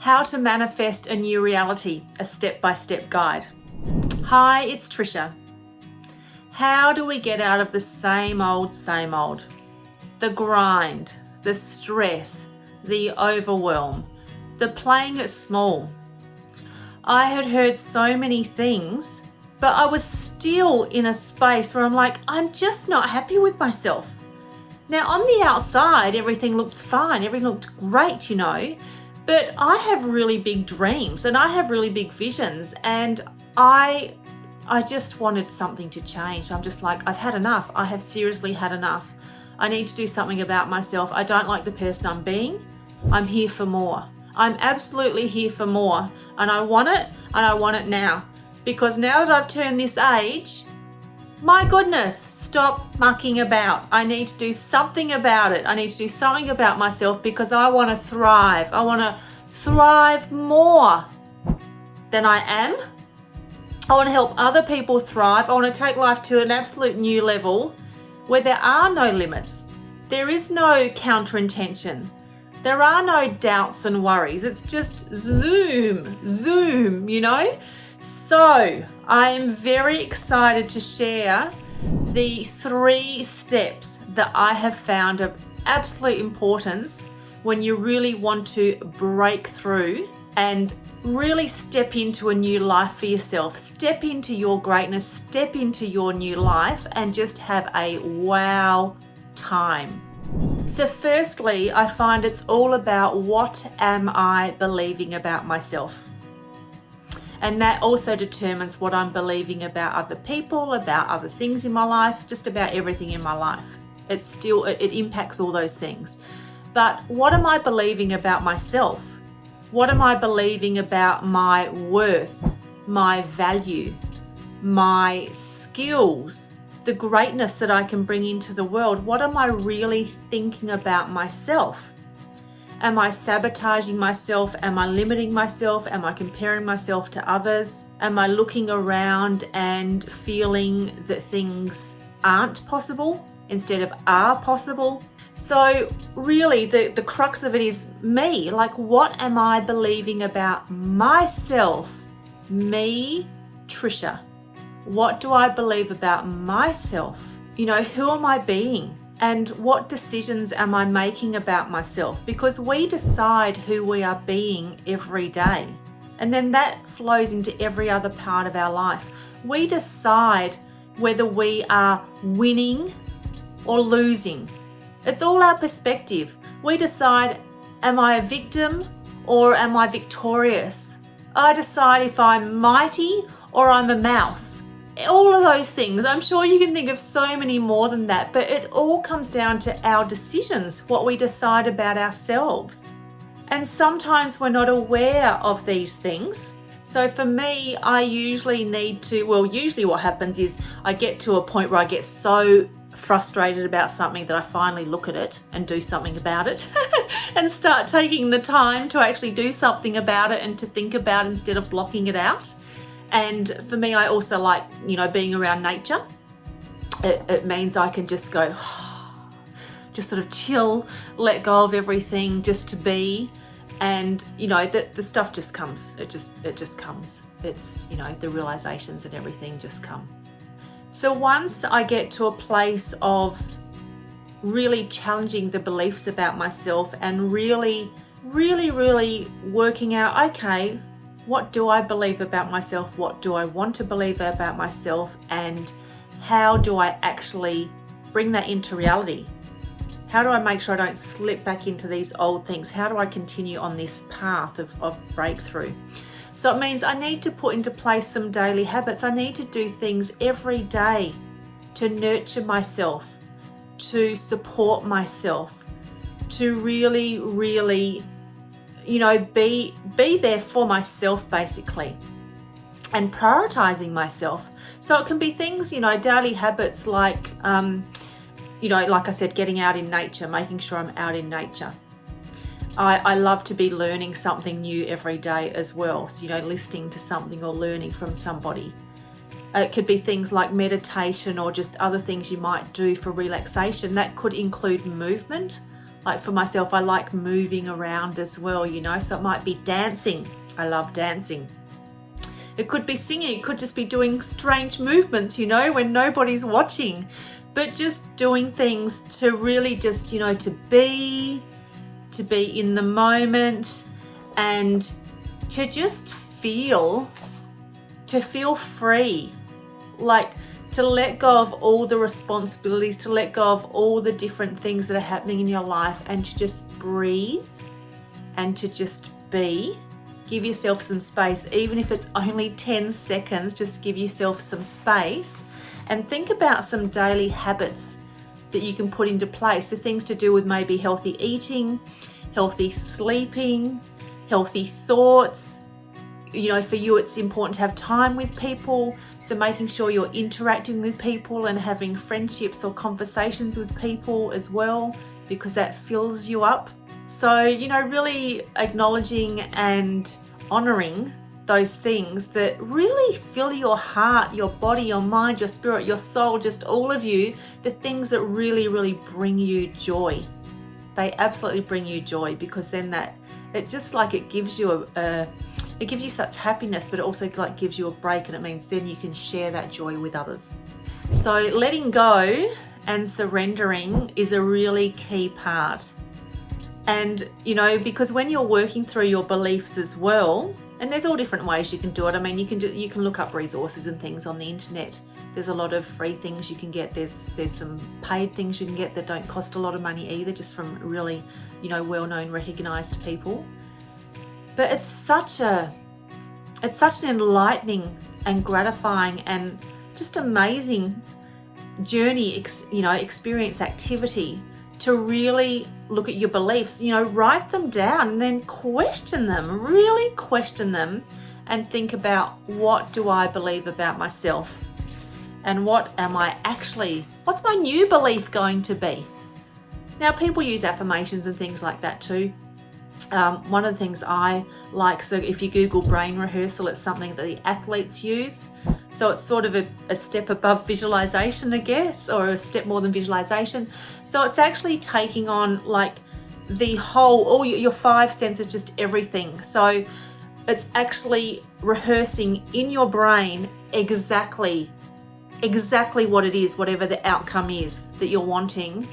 How to Manifest a New Reality, a step-by-step guide. Hi, it's Tricia. How do we get out of the same old? The grind, the stress, the overwhelm, the playing it small. I had heard so many things, but I was still in a space where I'm like, I'm just not happy with myself. Now on the outside, everything looked fine, everything looked great, but I have really big dreams and I have really big visions, and I just wanted something to change. I'm just like, I've had enough. I have seriously had enough. I need to do something about myself. I don't like the person I'm being. I'm here for more. I'm absolutely here for more, and I want it, and I want it now. Because now that I've turned this age, my goodness, stop mucking about. I need to do something about it. I need to do something about myself because I want to thrive. I want to thrive more than I am. I want to help other people thrive. I want to take life to an absolute new level where there are no limits. There is no counterintention. There are no doubts and worries. It's just zoom. So I am very excited to share the 3 steps that I have found of absolute importance when you really want to break through and really step into a new life for yourself. Step into your greatness, step into your new life, and just have a wow time. So firstly, I find it's all about, what am I believing about myself? And that also determines what I'm believing about other people, about other things in my life, just about everything in my life. It impacts all those things. But what am I believing about myself? What am I believing about my worth, my value, my skills, the greatness that I can bring into the world? What am I really thinking about myself? Am I sabotaging myself? Am I limiting myself? Am I comparing myself to others? Am I looking around and feeling that things aren't possible instead of are possible? So really the crux of it is me. Like, what am I believing about myself? Me, Tricia. What do I believe about myself? Who am I being? And what decisions am I making about myself? Because we decide who we are being every day. And then that flows into every other part of our life. We decide whether we are winning or losing. It's all our perspective. We decide, am I a victim or am I victorious? I decide if I'm mighty or I'm a mouse. All of those things. I'm sure you can think of so many more than that, but it all comes down to our decisions, what we decide about ourselves. And sometimes we're not aware of these things. So for me, I usually usually what happens is I get to a point where I get so frustrated about something that I finally look at it and do something about it and start taking the time to actually do something about it and to think about it instead of blocking it out. And for me, I also like, being around nature. It means I can just go, just sort of chill, let go of everything, just to be. And, the stuff just comes. It just comes. It's, the realizations and everything just come. So once I get to a place of really challenging the beliefs about myself and really working out, okay, what do I believe about myself? What do I want to believe about myself? And how do I actually bring that into reality? How do I make sure I don't slip back into these old things? How do I continue on this path of breakthrough? So it means I need to put into place some daily habits. I need to do things every day to nurture myself, to support myself, to really be there for myself, basically, and prioritizing myself. So it can be things, daily habits like, like I said, getting out in nature, making sure I'm out in nature. I love to be learning something new every day as well. So, listening to something or learning from somebody. It could be things like meditation or just other things you might do for relaxation. That could include movement, Like for myself, I like moving around as well, so it might be dancing. I love dancing. It could be singing, it could just be doing strange movements, when nobody's watching. But just doing things to really just, to be in the moment, and to just feel free. Like to let go of all the responsibilities, to let go of all the different things that are happening in your life, and to just breathe and to just be. Give yourself some space, even if it's only 10 seconds, just give yourself some space, and think about some daily habits that you can put into place. So things to do with maybe healthy eating, healthy sleeping, healthy thoughts. For you, it's important to have time with people. So making sure you're interacting with people and having friendships or conversations with people as well, because that fills you up. So, really acknowledging and honoring those things that really fill your heart, your body, your mind, your spirit, your soul, just all of you, the things that really, really bring you joy. They absolutely bring you joy, because then it gives you it gives you such happiness, but it also gives you a break, and it means then you can share that joy with others. So letting go and surrendering is a really key part. And, because when you're working through your beliefs as well, and there's all different ways you can do it. I mean, you can look up resources and things on the internet. There's a lot of free things you can get. There's some paid things you can get that don't cost a lot of money either, just from really, well-known, recognized people. But it's such an enlightening and gratifying and just amazing journey, experience, activity, to really look at your beliefs, write them down and then really question them, and think about, what do I believe about myself? And what's my new belief going to be? Now, people use affirmations and things like that too. One of the things I like, so if you Google brain rehearsal, it's something that the athletes use. So it's sort of a step above visualization, I guess, or a step more than visualization. So it's actually taking on the whole, all your five senses, just everything. So it's actually rehearsing in your brain exactly what it is, whatever the outcome is that you're wanting.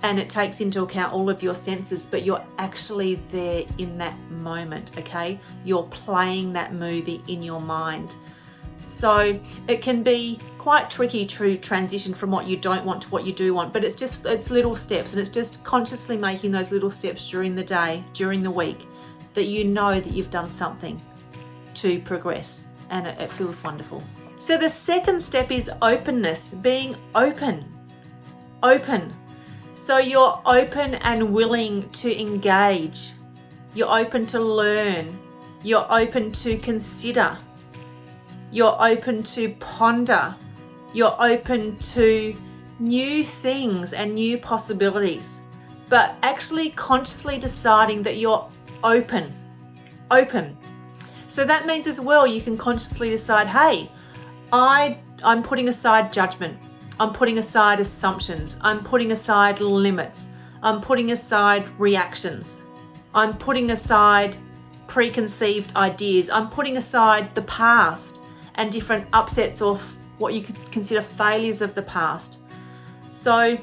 And it takes into account all of your senses, but you're actually there in that moment, okay? You're playing that movie in your mind. So it can be quite tricky to transition from what you don't want to what you do want, but it's little steps, and it's just consciously making those little steps during the day, during the week, that that you've done something to progress, and it feels wonderful. So the second step is openness, being open. So you're open and willing to engage. You're open to learn. You're open to consider. You're open to ponder. You're open to new things and new possibilities. But actually consciously deciding that you're open. So that means as well, you can consciously decide, hey, I'm putting aside judgment. I'm putting aside assumptions. I'm putting aside limits. I'm putting aside reactions. I'm putting aside preconceived ideas. I'm putting aside the past and different upsets or what you could consider failures of the past. So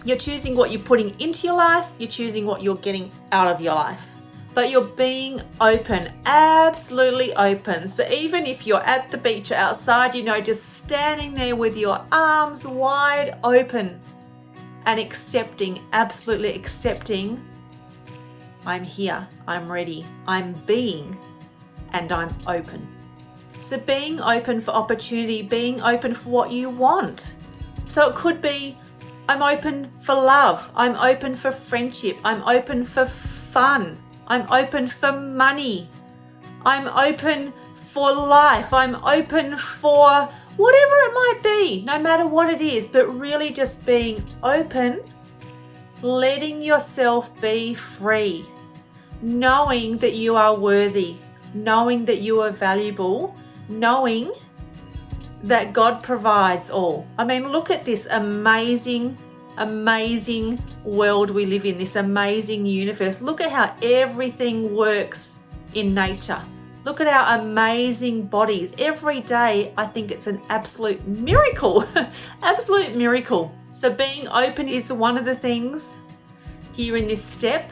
you're choosing what you're putting into your life. You're choosing what you're getting out of your life. But you're being open, absolutely open. So even if you're at the beach or outside, just standing there with your arms wide open and absolutely accepting, I'm here, I'm ready, I'm being, and I'm open. So being open for opportunity, being open for what you want. So it could be, I'm open for love, I'm open for friendship, I'm open for fun, I'm open for money, I'm open for life, I'm open for whatever it might be, no matter what it is, but really just being open, letting yourself be free, knowing that you are worthy, knowing that you are valuable, knowing that God provides all. I mean, look at this amazing amazing world we live in, this amazing universe. Look at how everything works in nature. Look at our amazing bodies. Every day, I think it's an absolute miracle, absolute miracle. So being open is one of the things here in this step,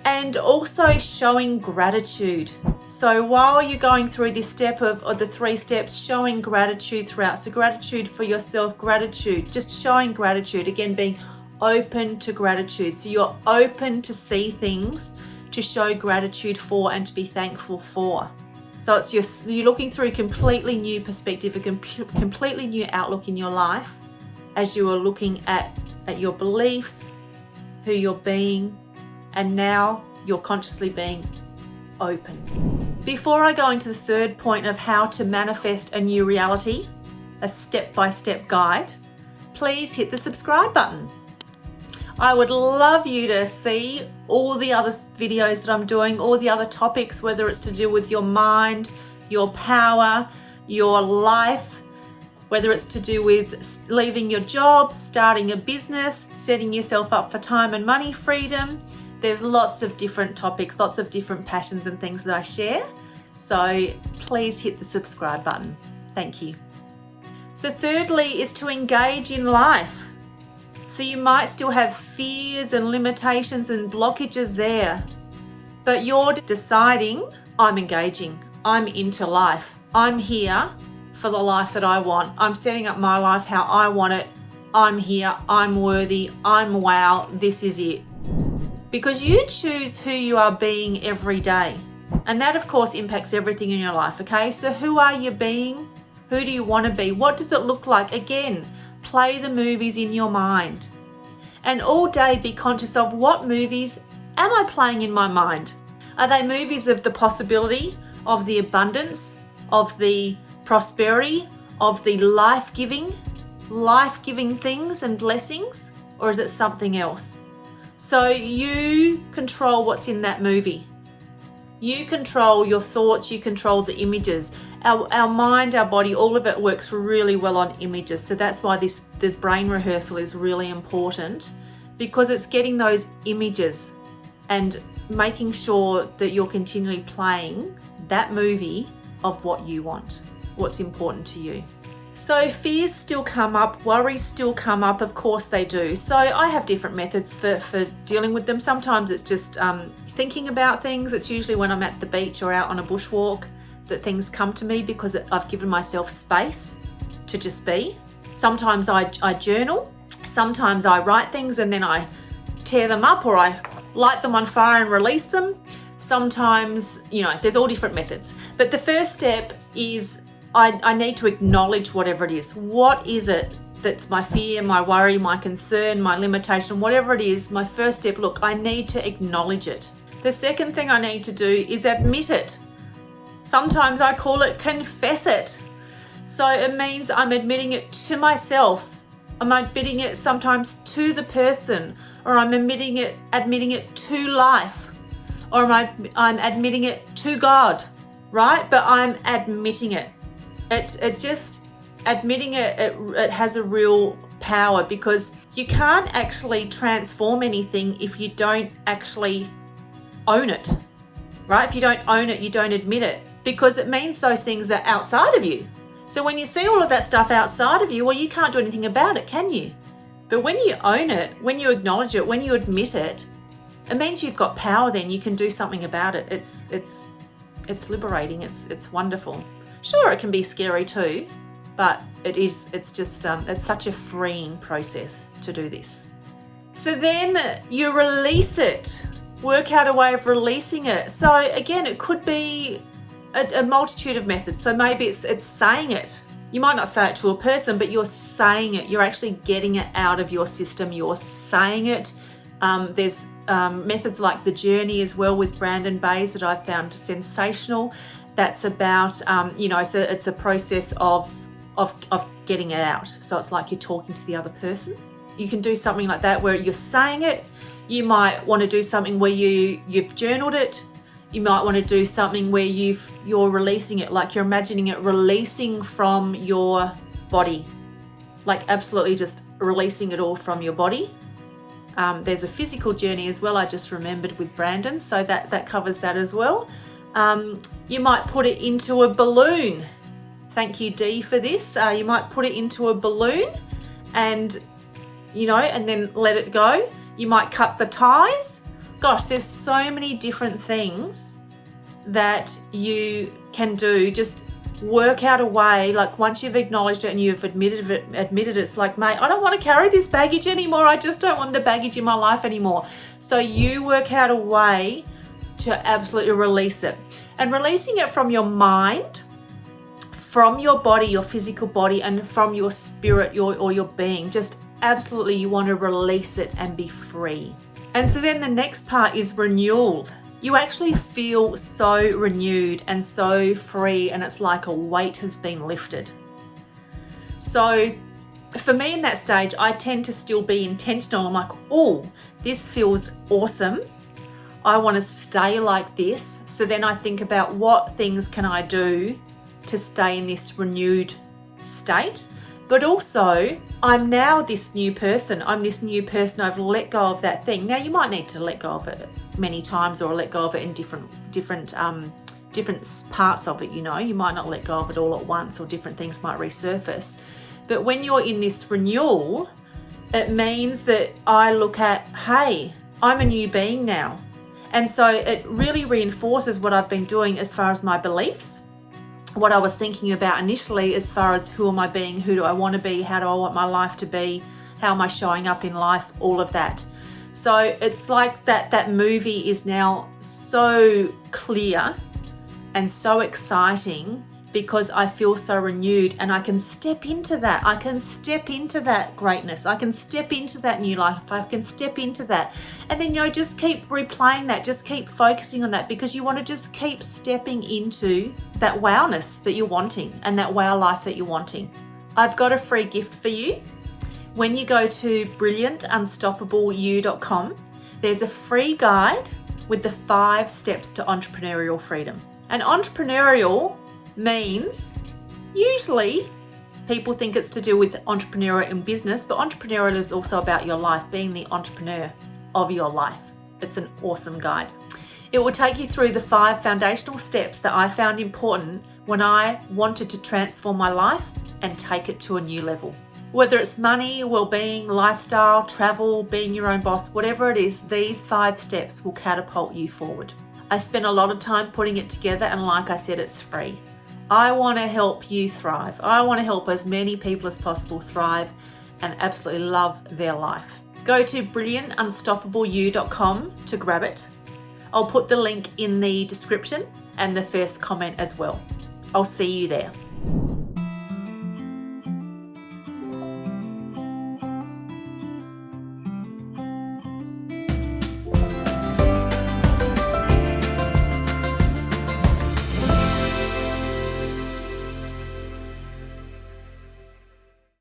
and also showing gratitude. So while you're going through this step of the 3 steps, showing gratitude throughout. So gratitude for yourself, gratitude, just showing gratitude. Again, being open to gratitude. So you're open to see things to show gratitude for and to be thankful for. So it's you're looking through a completely new perspective, a completely new outlook in your life as you are looking at your beliefs, who you're being, and now you're consciously being open. Before I go into the 3rd point of how to manifest a new reality, a step-by-step guide, please hit the subscribe button. I would love you to see all the other videos that I'm doing, all the other topics, whether it's to do with your mind, your power, your life, whether it's to do with leaving your job, starting a business, setting yourself up for time and money freedom. There's lots of different topics, lots of different passions and things that I share. So please hit the subscribe button. Thank you. So thirdly is to engage in life. So you might still have fears and limitations and blockages there, but you're deciding, I'm engaging, I'm into life, I'm here for the life that I want, I'm setting up my life how I want it, I'm here, I'm worthy, I'm wow, this is it. Because you choose who you are being every day. And that of course impacts everything in your life, okay? So who are you being? Who do you want to be? What does it look like? Again, play the movies in your mind. And all day be conscious of what movies am I playing in my mind? Are they movies of the possibility, of the abundance, of the prosperity, of the life-giving things and blessings? Or is it something else? So you control what's in that movie. You control your thoughts, you control the images. Our mind, our body, all of it works really well on images. So that's why the brain rehearsal is really important, because it's getting those images and making sure that you're continually playing that movie of what you want, what's important to you. So fears still come up, worries still come up, of course they do. So I have different methods for dealing with them. Sometimes it's just thinking about things. It's usually when I'm at the beach or out on a bushwalk that things come to me, because I've given myself space to just be. Sometimes I journal, sometimes I write things and then I tear them up, or I light them on fire and release them. Sometimes, there's all different methods. But the first step is I need to acknowledge whatever it is. What is it that's my fear, my worry, my concern, my limitation, whatever it is? My first step, look, I need to acknowledge it. The second thing I need to do is admit it. Sometimes I call it confess it. So it means I'm admitting it to myself. I'm admitting it sometimes to the person, or I'm admitting it to life, or I'm admitting it to God, right? But I'm admitting it. It just admitting it has a real power, because you can't actually transform anything if you don't actually own it, right? If you don't own it, you don't admit it, because it means those things are outside of you. So when you see all of that stuff outside of you, well, you can't do anything about it, can you? But when you own it, when you acknowledge it, when you admit it, it means you've got power. Then you can do something about it. It's liberating. It's wonderful. Sure, it can be scary too, but it's such a freeing process to do this. So then you release it. Work out a way of releasing it. So again, it could be a multitude of methods. So maybe it's saying it. You might not say it to a person, but you're saying it. You're actually getting it out of your system. You're saying it. There's methods like the journey as well with Brandon Bays that I've found sensational. That's about, so it's a process of getting it out. So it's like you're talking to the other person. You can do something like that where you're saying it. You might want to do something where you've journaled it. You might want to do something where you're releasing it, like you're imagining it releasing from your body, like absolutely just releasing it all from your body. There's a physical journey as well, I just remembered with Brandon, so that covers that as well. You might put it into a balloon. Thank you, Dee, for this. You might put it into a balloon and, and then let it go. You might cut the ties. Gosh, there's so many different things that you can do. Just work out a way, like once you've acknowledged it and you've admitted it, it's like, mate, I don't want to carry this baggage anymore. I just don't want the baggage in my life anymore. So you work out a way to absolutely release it. And releasing it from your mind, from your body, your physical body, and from your spirit, or your being, just absolutely you want to release it and be free. And so then the next part is renewal. You actually feel so renewed and so free, and it's like a weight has been lifted. So for me in that stage, I tend to still be intentional. I'm like, oh, this feels awesome. I want to stay like this. So then I think about what things can I do to stay in this renewed state. But also, I'm now this new person. I'm this new person. I've let go of that thing. Now, you might need to let go of it many times, or let go of it in different parts of it. You might not let go of it all at once, or different things might resurface. But when you're in this renewal, it means that I look at, hey, I'm a new being now. And so it really reinforces what I've been doing as far as my beliefs, what I was thinking about initially as far as who am I being, who do I want to be, how do I want my life to be, how am I showing up in life, all of that. So it's like that movie is now so clear and so exciting because I feel so renewed, and I can step into that. I can step into that greatness. I can step into that new life. I can step into that. And then, just keep replaying that. Just keep focusing on that, because you want to just keep stepping into that wowness that you're wanting and that wow life that you're wanting. I've got a free gift for you. When you go to brilliantunstoppableyou.com, there's a free guide with the 5 steps to entrepreneurial freedom. And entrepreneurial means, usually people think it's to do with entrepreneurial in business, but entrepreneurial is also about your life, being the entrepreneur of your life. It's an awesome guide. It will take you through the 5 foundational steps that I found important when I wanted to transform my life and take it to a new level. Whether it's money, well-being, lifestyle, travel, being your own boss, whatever it is, these 5 steps will catapult you forward. I spent a lot of time putting it together, and like I said, it's free. I want to help you thrive. I want to help as many people as possible thrive and absolutely love their life. Go to brilliantunstoppableyou.com to grab it. I'll put the link in the description and the first comment as well. I'll see you there.